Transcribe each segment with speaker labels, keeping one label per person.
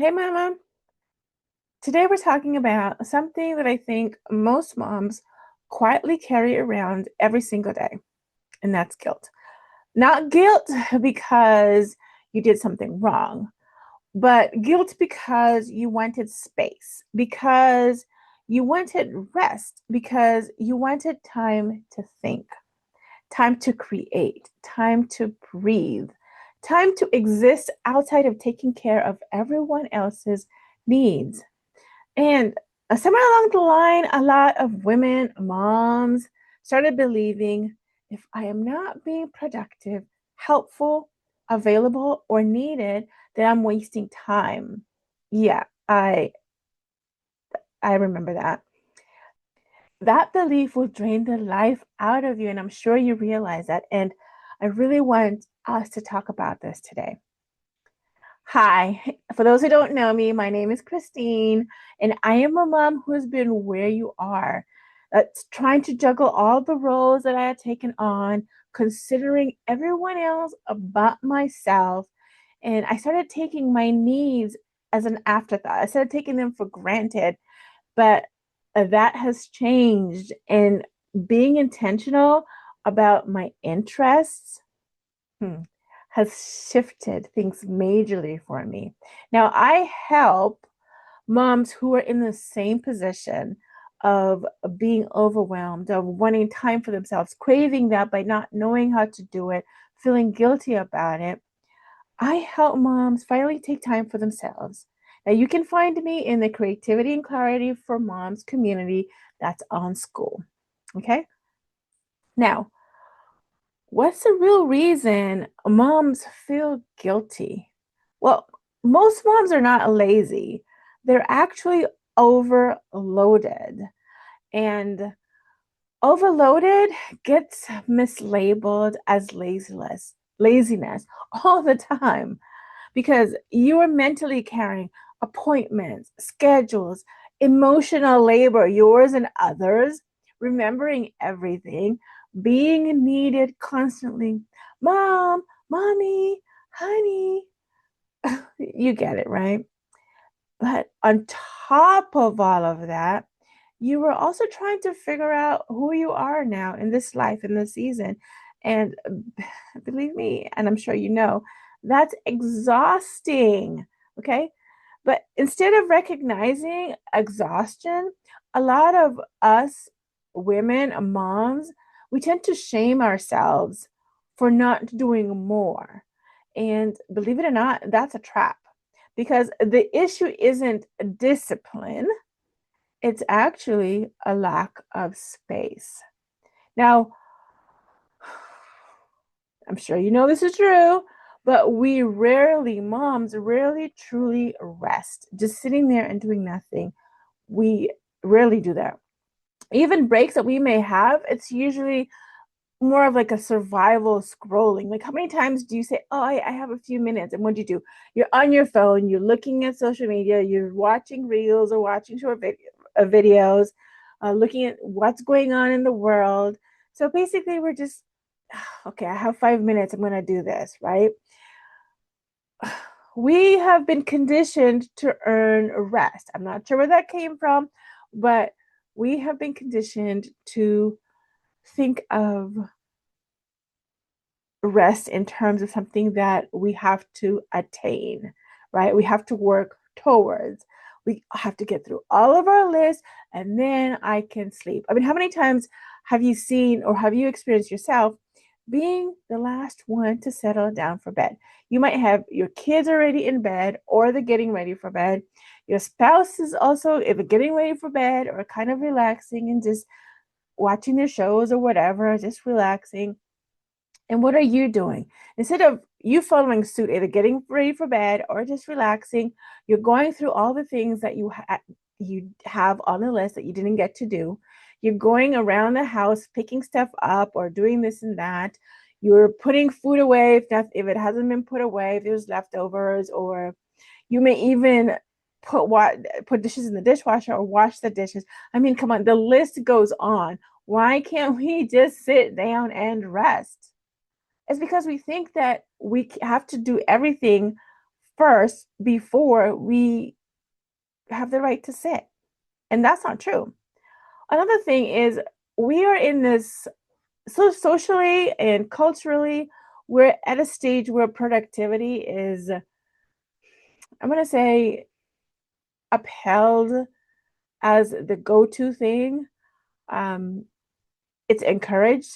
Speaker 1: Hey, Mama. Today we're talking about something that I think most moms quietly carry around every single day, and that's guilt. Not guilt because you did something wrong, but guilt because you wanted space, because you wanted rest, because you wanted time to think, time to create, time to breathe, time to exist outside of taking care of everyone else's needs. And somewhere along the line, a lot of women, moms, started believing if I am not being productive, helpful, available, or needed, then I'm wasting time. Yeah, I remember that. That belief will drain the life out of you, and I'm sure you realize that. And I really want us to talk about this today. Hi, for those who don't know me, my name is Christine, and I am a mom who has been where you are. That's trying to juggle all the roles that I had taken on, considering everyone else but myself. And I started taking my needs as an afterthought. I started taking them for granted, but that has changed. And being intentional about my interests hmm, has shifted things majorly for me. Now, I help moms who are in the same position of being overwhelmed, of wanting time for themselves, craving that by not knowing how to do it, feeling guilty about it. I help moms finally take time for themselves. Now, you can find me in the Creativity and Clarity for Moms community that's on school. Okay. Now, what's the real reason moms feel guilty? Well, most moms are not lazy. They're actually overloaded. And overloaded gets mislabeled as laziness all the time because you are mentally carrying appointments, schedules, emotional labor, yours and others, remembering everything, being needed constantly. Mom, mommy, honey, you get it, right? But on top of all of that, you were also trying to figure out who you are now in this life, in this season. And believe me, and I'm sure you know, that's exhausting. Okay. But instead of recognizing exhaustion, a lot of us women, moms, we tend to shame ourselves for not doing more. And believe it or not, that's a trap because the issue isn't discipline, it's actually a lack of space. Now, I'm sure you know this is true, but moms rarely truly rest. Just sitting there and doing nothing. We rarely do that. Even breaks that we may have, it's usually more of like a survival scrolling. Like, how many times do you say, "Oh, I have a few minutes," and what do you do? You're on your phone, you're looking at social media, you're watching reels or watching videos, looking at what's going on in the world. So basically, we're just, okay, I have 5 minutes, I'm going to do this, right? We have been conditioned to earn rest. I'm not sure where that came from, but we have been conditioned to think of rest in terms of something that we have to attain, right? We have to work towards. We have to get through all of our lists and then I can sleep. I mean, how many times have you seen or have you experienced yourself being the last one to settle down for bed? You might have your kids already in bed or they're getting ready for bed. Your spouse is also either getting ready for bed or kind of relaxing and just watching their shows or whatever, just relaxing. And what are you doing? Instead of you following suit, either getting ready for bed or just relaxing, you're going through all the things that you have on the list that you didn't get to do. You're going around the house picking stuff up or doing this and that. You're putting food away if it hasn't been put away, if there's leftovers, or you may even put dishes in the dishwasher or wash the dishes. I mean, come on, the list goes on. Why can't we just sit down and rest? It's because we think that we have to do everything first before we have the right to sit. And that's not true. Another thing is we are in this, so socially and culturally, we're at a stage where productivity is, I'm going to say, upheld as the go-to thing. Um, it's encouraged.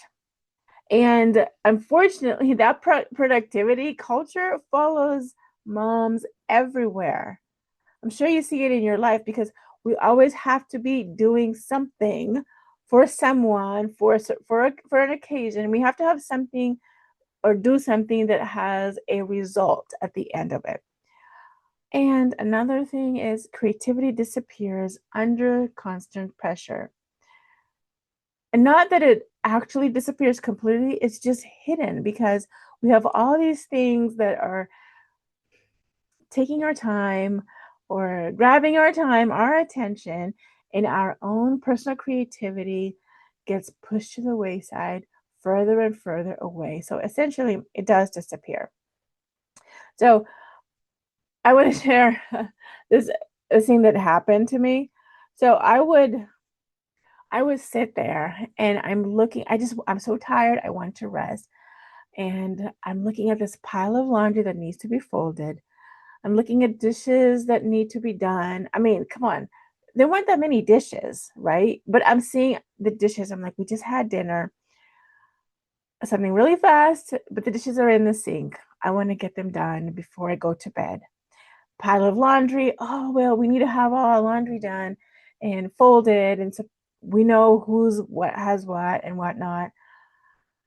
Speaker 1: And unfortunately, that productivity culture follows moms everywhere. I'm sure you see it in your life because we always have to be doing something for someone, for an occasion. We have to have something or do something that has a result at the end of it. And another thing is creativity disappears under constant pressure. And not that it actually disappears completely, it's just hidden because we have all these things that are taking our time or grabbing our time, our attention, and our own personal creativity gets pushed to the wayside further and further away. So essentially, it does disappear. So I want to share this thing that happened to me. So I would sit there and I'm so tired. I want to rest. And I'm looking at this pile of laundry that needs to be folded. I'm looking at dishes that need to be done. I mean, come on. There weren't that many dishes, right? But I'm seeing the dishes. I'm like, we just had dinner, something really fast, but the dishes are in the sink. I want to get them done before I go to bed. Pile of laundry. Oh, well, we need to have all our laundry done and folded. And so we know who's what has what and whatnot.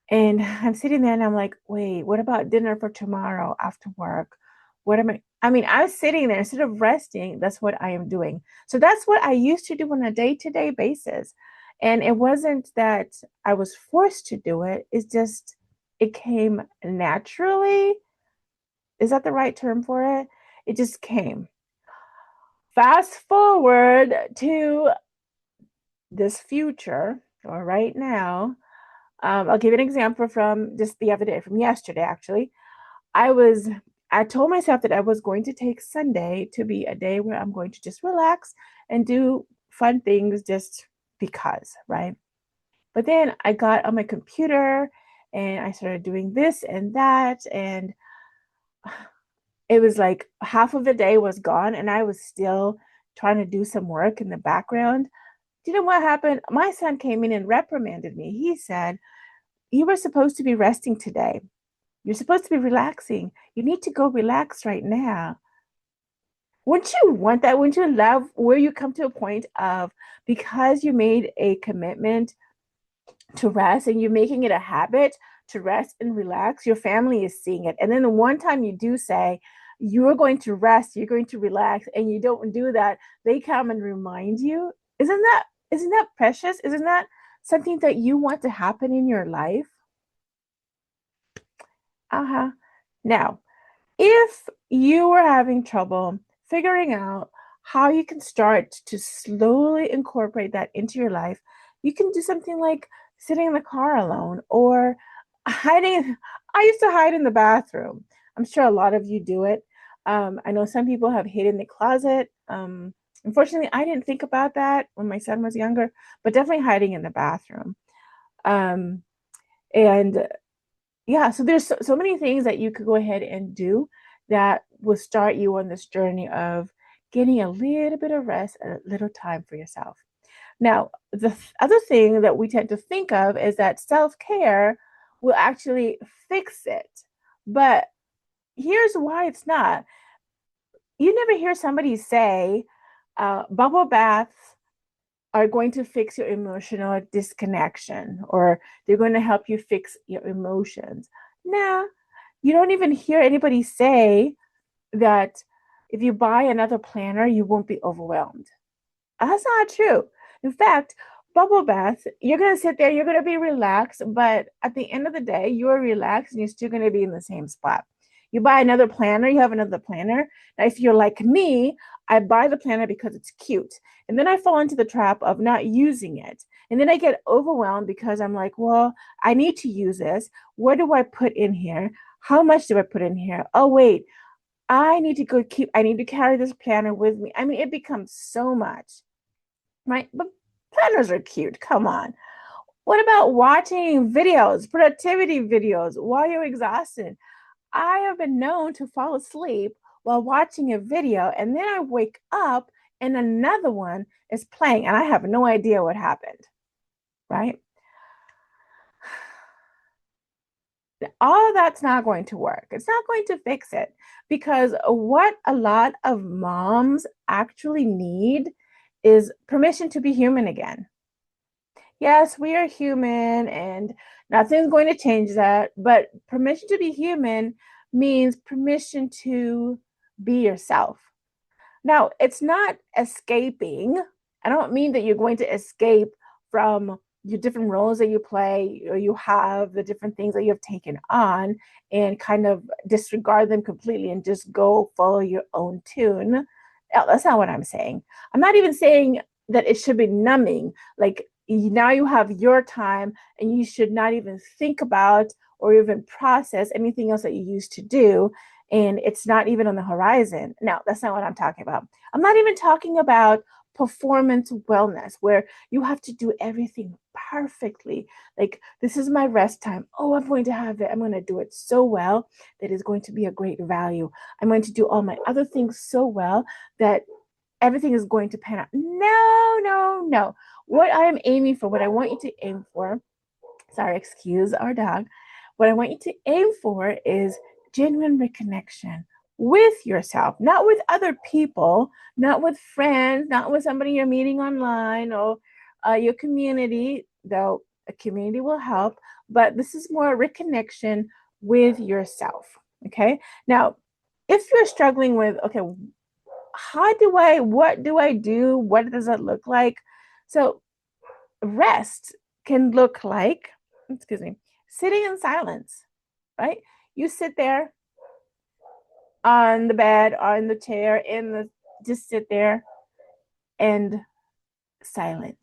Speaker 1: And I'm sitting there and I'm like, wait, what about dinner for tomorrow after work? What am I mean, I'm sitting there instead of resting. That's what I am doing. So that's what I used to do on a day-to-day basis. And it wasn't that I was forced to do it. It's just, it came naturally. Is that the right term for it? It just came. Fast forward to this future or right now. I'll give you an example from just the other day, from yesterday, actually. I was, I told myself that I was going to take Sunday to be a day where I'm going to just relax and do fun things just because, right? But then I got on my computer and I started doing this and that. And it was like half of the day was gone and I was still trying to do some work in the background. Do you know what happened? My son came in and reprimanded me. He said, you were supposed to be resting today. You're supposed to be relaxing. You need to go relax right now. Wouldn't you want that? Wouldn't you love where you come to a point of, because you made a commitment to rest and you're making it a habit to rest and relax, your family is seeing it. And then the one time you do say, you're going to rest, you're going to relax, and you don't do that, they come and remind you. Isn't that precious? Isn't that something that you want to happen in your life? Uh-huh. Now, if you are having trouble figuring out how you can start to slowly incorporate that into your life, you can do something like sitting in the car alone or hiding. I used to hide in the bathroom. I'm sure a lot of you do it. I know some people have hid in the closet. Unfortunately, I didn't think about that when my son was younger, but definitely hiding in the bathroom. Um, and yeah, so there's so many things that you could go ahead and do that will start you on this journey of getting a little bit of rest and a little time for yourself. Now, the other thing that we tend to think of is that self-care will actually fix it. But here's why it's not. You never hear somebody say, bubble baths are going to fix your emotional disconnection or they're going to help you fix your emotions. Nah, you don't even hear anybody say that if you buy another planner, you won't be overwhelmed. That's not true. In fact, bubble bath, you're going to sit there, you're going to be relaxed, but at the end of the day, you're relaxed and you're still going to be in the same spot. You buy another planner, you have another planner. Now, if you're like me, I buy the planner because it's cute. And then I fall into the trap of not using it. And then I get overwhelmed because I'm like, well, I need to use this. What do I put in here? How much do I put in here? Oh, wait, I need to I need to carry this planner with me. I mean, it becomes so much, right? But planners are cute. Come on. What about watching videos, productivity videos while you're exhausted? I have been known to fall asleep while watching a video, and then I wake up and another one is playing, and I have no idea what happened, right? All that's not going to work. It's not going to fix it, because what a lot of moms actually need is permission to be human again. Yes, we are human and nothing's going to change that, but permission to be human means permission to be yourself. Now, it's not escaping. I don't mean that you're going to escape from your different roles that you play or you have, the different things that you have taken on, and kind of disregard them completely and just go follow your own tune. No, that's not what I'm saying. I'm not even saying that it should be numbing. Like, now you have your time and you should not even think about or even process anything else that you used to do, and it's not even on the horizon. No, that's not what I'm talking about. I'm not even talking about performance wellness where you have to do everything perfectly. Like, this is my rest time. Oh, I'm going to have it. I'm going to do it so well that it's going to be a great value. I'm going to do all my other things so well that everything is going to pan out. No, no, no. What I am aiming for, what I want you to aim for, sorry, excuse our dog. What I want you to aim for is genuine reconnection with yourself, not with other people, not with friends, not with somebody you're meeting online or your community, though a community will help, but this is more reconnection with yourself. Okay. Now, if you're struggling with, okay, what do I do? What does it look like? So, rest can look like, excuse me, sitting in silence, right? You sit there on the bed, on the chair, just sit there and silent.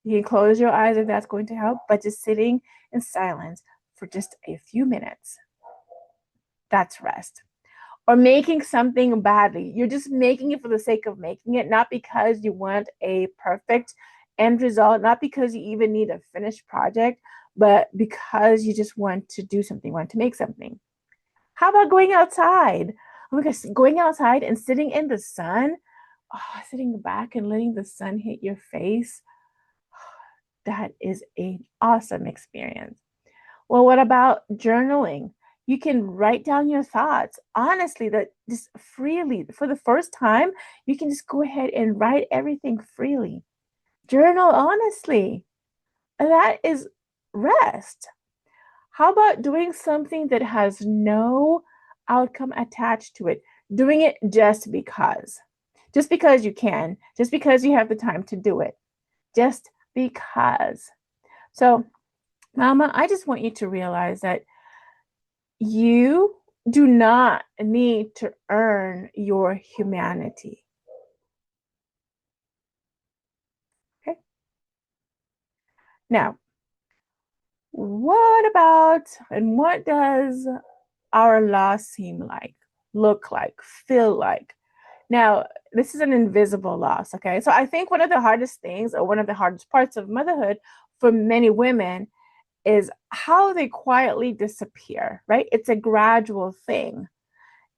Speaker 1: You can close your eyes if that's going to help, but just sitting in silence for just a few minutes. That's rest. Or making something badly. You're just making it for the sake of making it, not because you want a perfect end result, not because you even need a finished project, but because you just want to do something, want to make something. How about going outside? Oh my gosh, going outside and sitting in the sun, sitting back and letting the sun hit your face. That is an awesome experience. Well, what about journaling? You can write down your thoughts honestly, that just freely. For the first time, you can just go ahead and write everything freely. Journal honestly. That is rest. How about doing something that has no outcome attached to it? Doing it just because you can, just because you have the time to do it, just because. So, Mama, I just want you to realize that you do not need to earn your humanity. Okay. Now, what about and what does our loss seem like, look like, feel like? Now, this is an invisible loss, okay? So I think one of the hardest things or one of the hardest parts of motherhood for many women is how they quietly disappear, right? It's a gradual thing.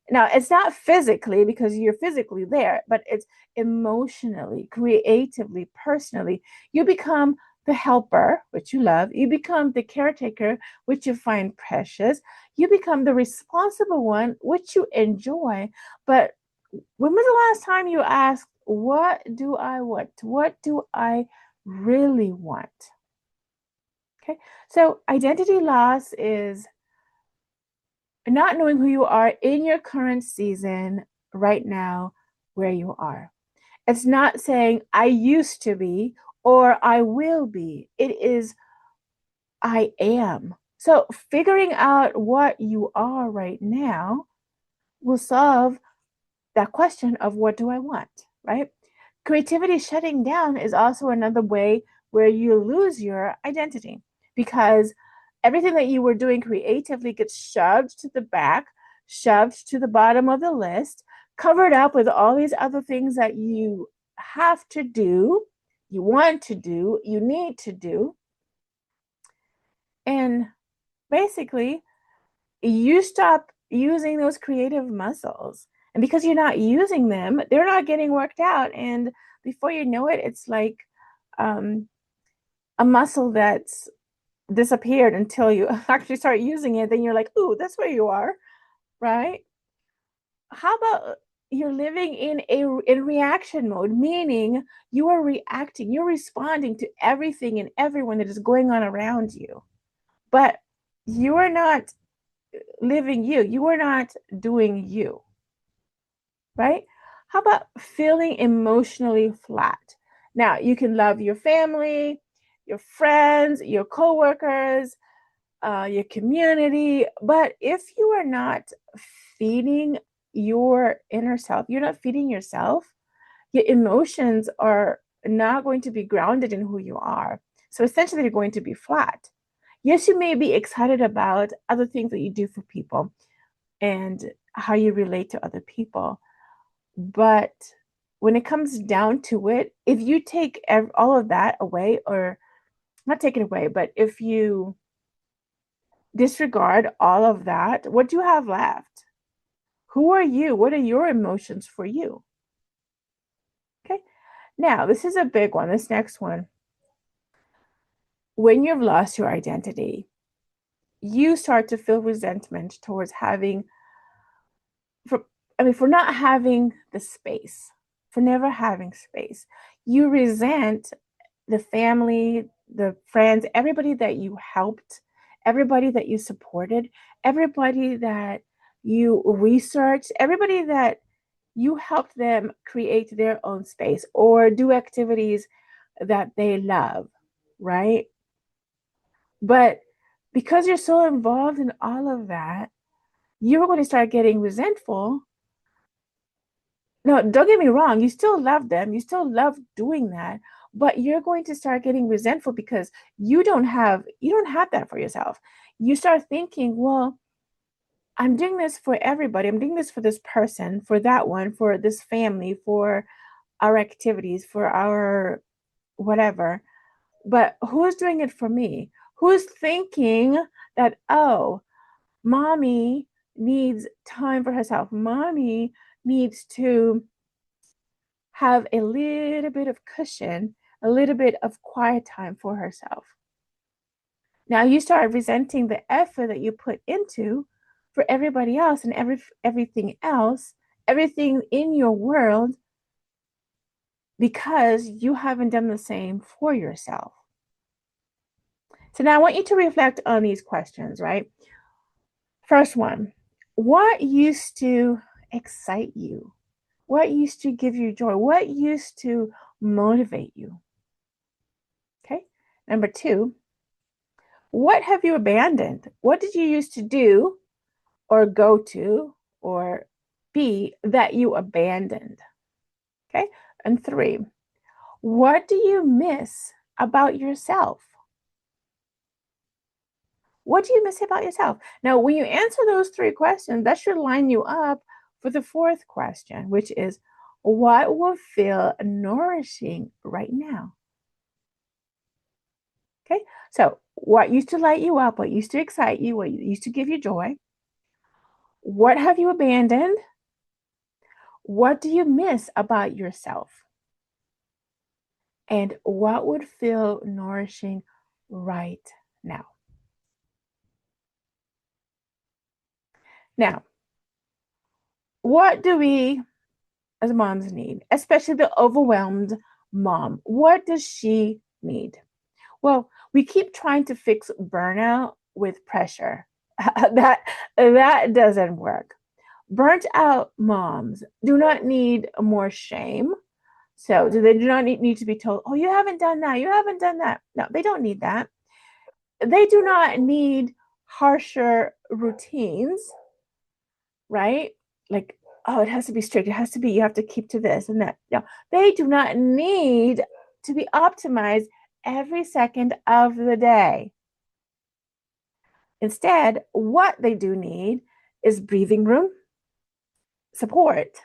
Speaker 1: Now, it's not physically because you're physically there, but it's emotionally, creatively, personally. You become the helper, which you love. You become the caretaker, which you find precious. You become the responsible one, which you enjoy. But when was the last time you asked, what do I want? What do I really want? Okay, so identity loss is not knowing who you are in your current season right now, where you are. It's not saying I used to be or I will be. It is I am. So figuring out what you are right now will solve that question of what do I want, right? Creativity shutting down is also another way where you lose your identity, because everything that you were doing creatively gets shoved to the back, shoved to the bottom of the list, covered up with all these other things that you have to do, you want to do, you need to do. And basically, you stop using those creative muscles. And because you're not using them, they're not getting worked out. And before you know it, it's like a muscle that's disappeared until you actually start using it. Then you're like, ooh, that's where you are, right? How about you're living in reaction mode, meaning you are reacting, you're responding to everything and everyone that is going on around you. But you are not living you. You are not doing you, right? How about feeling emotionally flat? Now, you can love your family, your friends, your coworkers, your community, but if you are not feeding your inner self, you're not feeding yourself, your emotions are not going to be grounded in who you are. So essentially, they're going to be flat. Yes, you may be excited about other things that you do for people and how you relate to other people. But when it comes down to it, if you take all of that away, or not take it away, but if you disregard all of that, what do you have left? Who are you? What are your emotions for you? Okay. Now, this is a big one. This next one. When you've lost your identity, you start to feel resentment towards for not having the space, for never having space. You resent the family, the friends, everybody that you helped, everybody that you supported, everybody that you researched, everybody that you helped them create their own space or do activities that they love, right? But because you're so involved in all of that, you're going to start getting resentful. No, don't get me wrong, you still love them, you still love doing that, but you're going to start getting resentful because you don't have that for yourself. You start thinking, well, I'm doing this for everybody. I'm doing this for this person, for that one, for this family, for our activities, for our whatever. But who's doing it for me? Who's thinking that, oh, mommy needs time for herself? Mommy needs to have a little bit of cushion, a little bit of quiet time for herself. Now you start resenting the effort that you put into for everybody else and everything else, everything in your world, because you haven't done the same for yourself. So now I want you to reflect on these questions, right? First one, what used to excite you? What used to give you joy? What used to motivate you? Okay. Number two, what have you abandoned? What did you used to do or go to or be that you abandoned? Okay. And three, what do you miss about yourself? What do you miss about yourself? Now, when you answer those three questions, that should line you up for the fourth question, which is what will feel nourishing right now? Okay, so what used to light you up, what used to excite you, what used to give you joy? What have you abandoned? What do you miss about yourself? And what would feel nourishing right now? Now, what do we as moms need, especially the overwhelmed mom? What does she need? Well, we keep trying to fix burnout with pressure. that doesn't work. Burnt out moms do not need more shame. So they do not need to be told, oh, you haven't done that. You haven't done that. No, they don't need that. They do not need harsher routines, right? Like, oh, it has to be strict. It has to be, you have to keep to this and that. No, they do not need to be optimized every second of the day. Instead, what they do need is breathing room, support,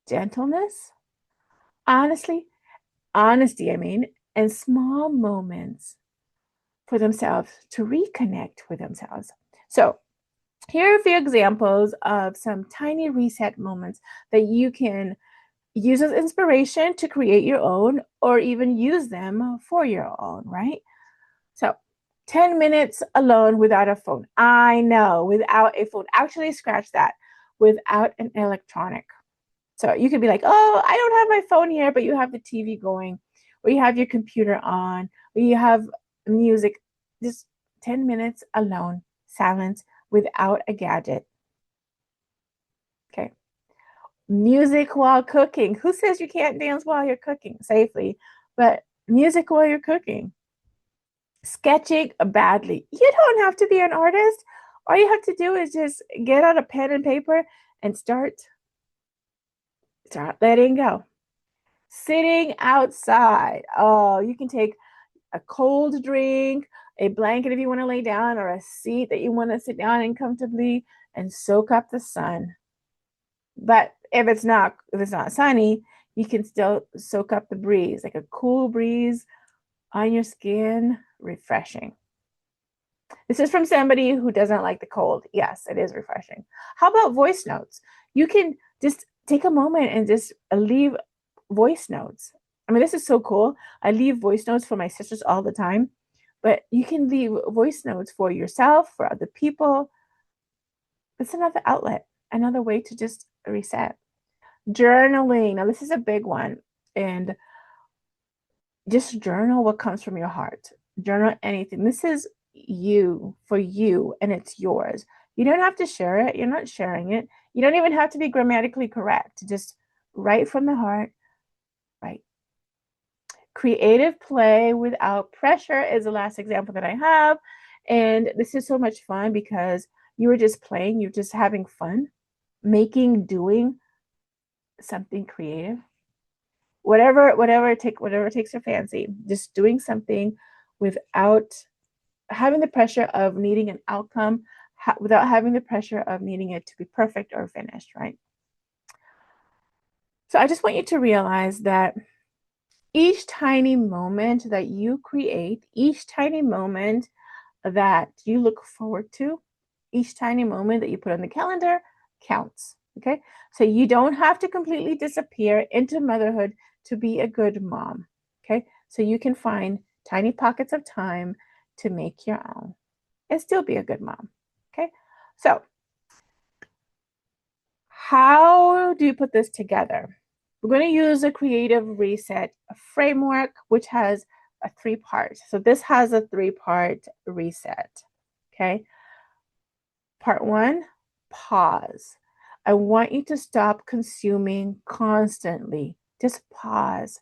Speaker 1: gentleness, honesty, and small moments for themselves to reconnect with themselves. So here are a few examples of some tiny reset moments that you can use as inspiration to create your own, or even use them for your own, right? So 10 minutes alone without a phone. I know, without a phone. Actually, scratch that. Without an electronic. So you could be like, oh, I don't have my phone here, but you have the TV going, or you have your computer on, or you have music. Just 10 minutes alone, silence, without a gadget. Okay. Music while cooking. Who says you can't dance while you're cooking safely? But music while you're cooking. Sketching badly. You don't have to be an artist. All you have to do is just get out a pen and paper and start letting go. Sitting outside. Oh, you can take a cold drink, a blanket if you want to lay down, or a seat that you want to sit down in comfortably and soak up the sun. But if it's not sunny, you can still soak up the breeze, like a cool breeze on your skin, refreshing. This is from somebody who doesn't like the cold. Yes, it is refreshing. How about voice notes? You can just take a moment and just leave voice notes. I mean, this is so cool. I leave voice notes for my sisters all the time, but you can leave voice notes for yourself, for other people. It's another outlet, another way to just reset. Journaling. Now, this is a big one. And just journal what comes from your heart. Journal anything. This is you, for you, and it's yours. You don't have to share it. You're not sharing it. You don't even have to be grammatically correct. Just write from the heart. Right. Creative play without pressure is the last example that I have. And this is so much fun because you were just playing, you're just having fun, doing something creative. Whatever takes your fancy, just doing something without having the pressure of needing an outcome, without having the pressure of needing it to be perfect or finished, right? So I just want you to realize that each tiny moment that you create, each tiny moment that you look forward to, each tiny moment that you put on the calendar counts. Okay. So you don't have to completely disappear into motherhood to be a good mom. Okay. So you can find tiny pockets of time to make your own and still be a good mom. Okay. So how do you put this together? We're going to use a creative reset framework, which has a 3-part. So this has a 3-part reset. Okay. Part 1, pause. I want you to stop consuming constantly. Just pause.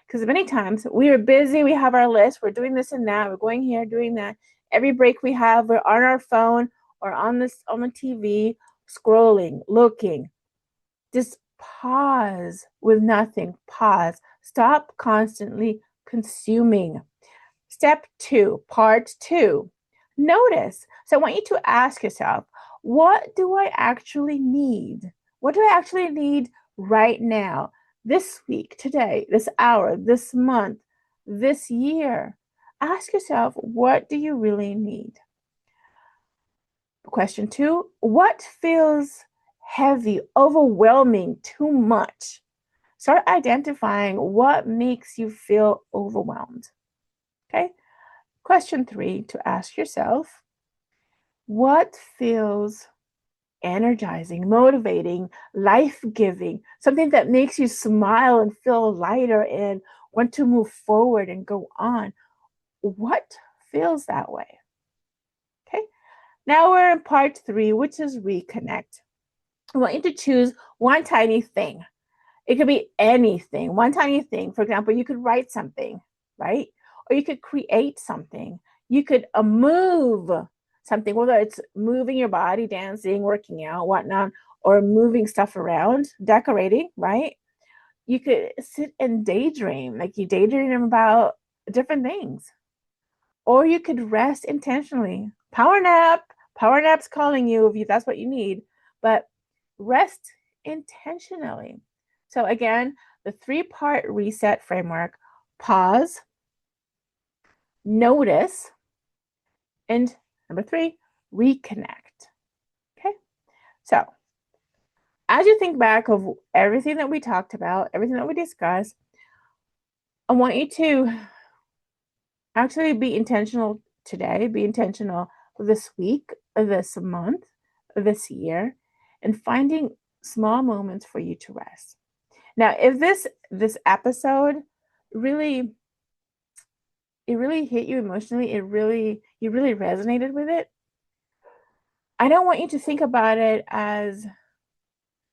Speaker 1: Because many times we are busy, we have our list, we're doing this and that, we're going here, doing that. Every break we have, we're on our phone or on the TV, scrolling, looking. Just pause with nothing. Pause. Stop constantly consuming. Step 2, part 2. Notice. So I want you to ask yourself, what do I actually need? What do I actually need right now? This week, today, this hour, this month, this year. Ask yourself, what do you really need? Question 2, what feels heavy, overwhelming, too much? Start identifying what makes you feel overwhelmed. Okay. Question 3, to ask yourself, what feels energizing, motivating, life-giving, something that makes you smile and feel lighter and want to move forward and go on? What feels that way? Okay. Now we're in part 3, which is reconnect. I want you to choose one tiny thing. It could be anything, one tiny thing. For example, you could write something, right? Or you could create something. You could move something, whether it's moving your body, dancing, working out, whatnot, or moving stuff around, decorating, right? You could sit and daydream, like you daydream about different things. Or you could rest intentionally. Power nap, Power nap's calling you if that's what you need, but rest intentionally. So again, the 3-part reset framework: pause, notice, and number 3, reconnect. Okay? So as you think back of everything that we talked about, everything that we discussed, I want you to actually be intentional today, be intentional this week, this month, this year, and finding small moments for you to rest. Now, if this episode really hit you emotionally, you really resonated with it, I don't want you to think about it as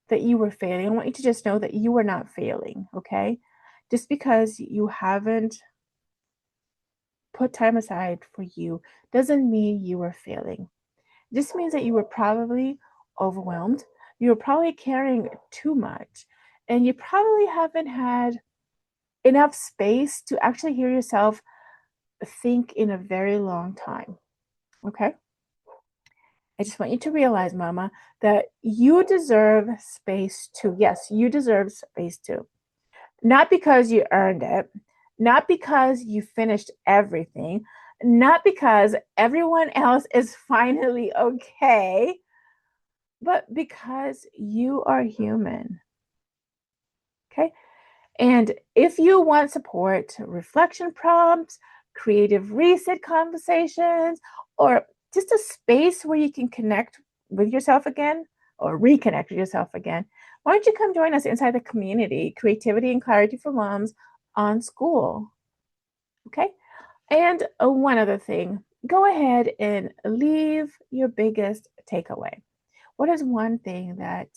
Speaker 1: that you were failing. I want you to just know that you are not failing, okay? Just because you haven't put time aside for you doesn't mean you are failing. This means that you were probably overwhelmed. You were probably carrying too much, and you probably haven't had enough space to actually hear yourself think in a very long time. Okay? I just want you to realize, Mama, that you deserve space too. Yes, you deserve space too. Not because you earned it, not because you finished everything, not because everyone else is finally okay, but because you are human. Okay? And if you want support, reflection prompts, creative reset conversations, or just a space where you can connect with yourself again or reconnect with yourself again, why don't you come join us inside the community, Creativity and Clarity for Moms on School? Okay? And one other thing, go ahead and leave your biggest takeaway. What is one thing that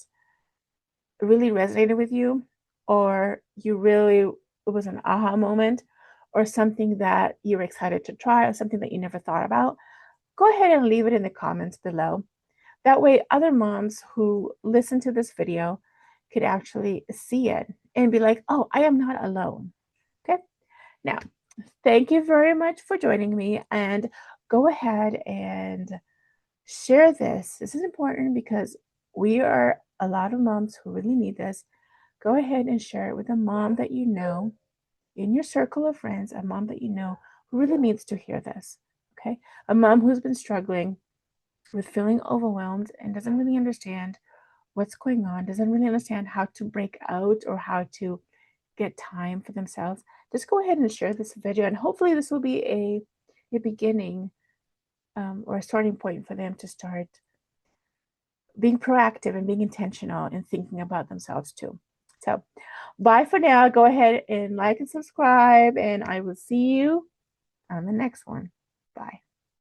Speaker 1: really resonated with you, or it was an aha moment, or something that you're excited to try, or something that you never thought about? Go ahead and leave it in the comments below. That way, other moms who listen to this video could actually see it and be like, oh, I am not alone. Okay. Now, thank you very much for joining me, and go ahead and share this. This is important because we are a lot of moms who really need this. Go ahead and share it with a mom that you know in your circle of friends, a mom that you know who really needs to hear this. Okay. A mom who's been struggling with feeling overwhelmed and doesn't really understand what's going on, doesn't really understand how to break out or how to get time for themselves. Just go ahead and share this video, and hopefully this will be a beginning or a starting point for them to start being proactive and being intentional and thinking about themselves too. So bye for now. Go ahead and like and subscribe, and I will see you on the next one. Bye.